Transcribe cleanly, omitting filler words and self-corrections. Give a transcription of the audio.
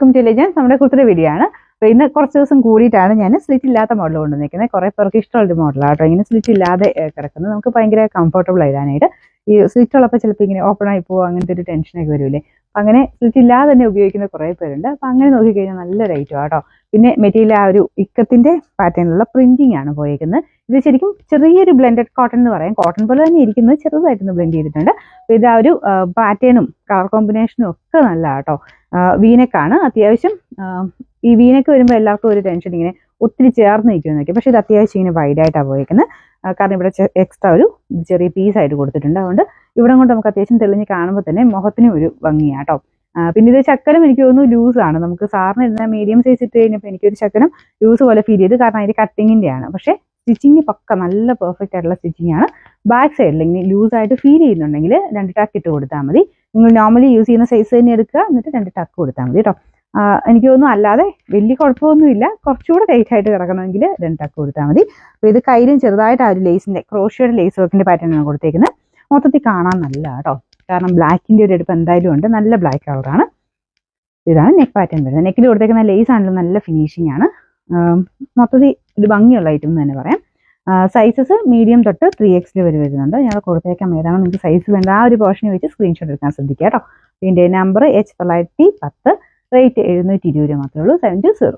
Welcome to legends. നമ്മുടെ കുറിച്ചൊരു video ആണ്. അപ്പോൾ ഇന്ന് കുറച്ച് ദിവസം കൂടിയിട്ടാണ് ഞാൻ സ്ലിറ്റ് ഇല്ലാത്ത മോഡൽ കൊണ്ടുവന്നിരിക്കുന്നത്. കുറേ പേർക്ക് ഇഷ്ടമുള്ളൊരു മോഡലാണ് കേട്ടോ. ഇങ്ങനെ സ്ലിറ്റ് ഇല്ലാതെ കിടക്കുന്നത് നമുക്ക് ഭയങ്കര കംഫർട്ടബിൾ ആയിടാനായിട്ട്. ഈ സ്ലിറ്റ് ഉള്ളപ്പോൾ ചിലപ്പോൾ ഇങ്ങനെ ഓപ്പൺ ആയി പോകുക, അങ്ങനത്തെ ഒരു ടെൻഷനൊക്കെ വരില്ലേ. അങ്ങനെ സ്ലിറ്റ് ഇല്ലാതെ തന്നെ ഉപയോഗിക്കുന്ന കുറേ പേരുണ്ട്. അപ്പോൾ അങ്ങനെ നോക്കിക്കഴിഞ്ഞാൽ നല്ല റേറ്റും കേട്ടോ. പിന്നെ മെറ്റീരിയൽ ആ ഒരു ഇക്കത്തിൻ്റെ പാറ്റേണിലുള്ള പ്രിന്റിംഗ് ആണ് പോയിരിക്കുന്നത്. ഇത് ശരിക്കും ചെറിയൊരു ബ്ലെൻഡഡ് കോട്ടൺ എന്ന് പറയാം. കോട്ടൺ പോലെ തന്നെ ഇരിക്കുന്നത്, ചെറുതായിട്ടൊന്ന് ബ്ലെൻഡ് ചെയ്തിട്ടുണ്ട്. അപ്പോൾ ഇത് ആ ഒരു പാറ്റേണും കളർ കോമ്പിനേഷനും ഒക്കെ നല്ല കേട്ടോ. വീനക്കാണ് അത്യാവശ്യം. ഈ വീനക്ക് വരുമ്പോൾ എല്ലാവർക്കും ഒരു ടെൻഷൻ, ഇങ്ങനെ ഒത്തിരി ചേർന്ന് നിൽക്കുമെന്ന് നോക്കി. പക്ഷേ ഇത് അത്യാവശ്യം ഇങ്ങനെ വൈഡായിട്ടാണ് പോയിരിക്കുന്നത്. കാരണം ഇവിടെ എക്സ്ട്രാ ഒരു ചെറിയ പീസായിട്ട് കൊടുത്തിട്ടുണ്ട്. അതുകൊണ്ട് ഇവിടെ കൊണ്ട് നമുക്ക് അത്യാവശ്യം തെളിഞ്ഞ് കാണുമ്പോൾ തന്നെ മുഖത്തിനും ഒരു ഭംഗിയാട്ടോ. പിന്നെ ഇത് ചക്കരം എനിക്ക് തോന്നുന്നു ലൂസാണ്. നമുക്ക് സാറിന് ഇരുന്ന മീഡിയം സൈസ് ഇട്ട് കഴിഞ്ഞപ്പോൾ എനിക്കൊരു ചക്കരം ലൂസ് പോലെ ഫീൽ ചെയ്ത്. കാരണം അതിൻ്റെ കട്ടിങ്ങിൻ്റെ ആണ്. പക്ഷേ സ്റ്റിച്ചിങ് പക്ക നല്ല പെർഫെക്റ്റ് ആയിട്ടുള്ള സ്റ്റിച്ചിങ് ആണ്. ബാക്ക് സൈഡിൽ ഇങ്ങനെ ലൂസായിട്ട് ഫീൽ ചെയ്യുന്നുണ്ടെങ്കിൽ 2 ടക്ക് ഇട്ട് കൊടുത്താൽ മതി. നിങ്ങൾ നോർമലി യൂസ് ചെയ്യുന്ന സൈസ് തന്നെ എടുക്കുക, എന്നിട്ട് 2 ടക്ക് കൊടുത്താൽ മതി കേട്ടോ. എനിക്ക് തോന്നുന്നു അല്ലാതെ വലിയ കുഴപ്പമൊന്നുമില്ല. കുറച്ചുകൂടെ ടൈറ്റ് ആയിട്ട് കിടക്കണമെങ്കിൽ 2 ടക്ക് കൊടുത്താൽ മതി. അപ്പോൾ ഇത് കയ്യിലും ചെറുതായിട്ട് ആ ഒരു ലേസിൻ്റെ ക്രോഷ്യയുടെ ലേസ് വർക്കിൻ്റെ പാറ്റേണാണ് കൊടുത്തേക്കുന്നത്. മൊത്തത്തിൽ കാണാൻ നല്ല കേട്ടോ. കാരണം ബ്ലാക്കിൻ്റെ ഒരു എടുപ്പ് എന്തായാലും ഉണ്ട്. നല്ല ബ്ലാക്ക് കളറാണ്. ഇതാണ് നെക്ക് പാറ്റേൺ വരുന്നത്. നെക്കിൽ കൊടുത്തേക്കുന്ന ലേസ് ആണല്ലോ നല്ല ഫിനിഷിംഗ് ആണ്. മൊത്തത്തിൽ ഒരു ഭംഗിയുള്ള ഐറ്റം എന്ന് തന്നെ പറയാം. സൈസസ് മീഡിയം തൊട്ട് 3XL വരെ വരുന്നുണ്ട്. ഞങ്ങൾ കൊടുത്തേക്കാം ഏതാണ് നിങ്ങൾക്ക് സൈസ് വേണ്ട ആ ഒരു പോർഷനെ വെച്ച് സ്ക്രീൻഷോട്ട് എടുക്കാൻ ശ്രദ്ധിക്കുക കേട്ടോ. ഇതിൻ്റെ നമ്പർ H910, റേറ്റ് 720 മാത്രമേ ഉള്ളൂ. 720.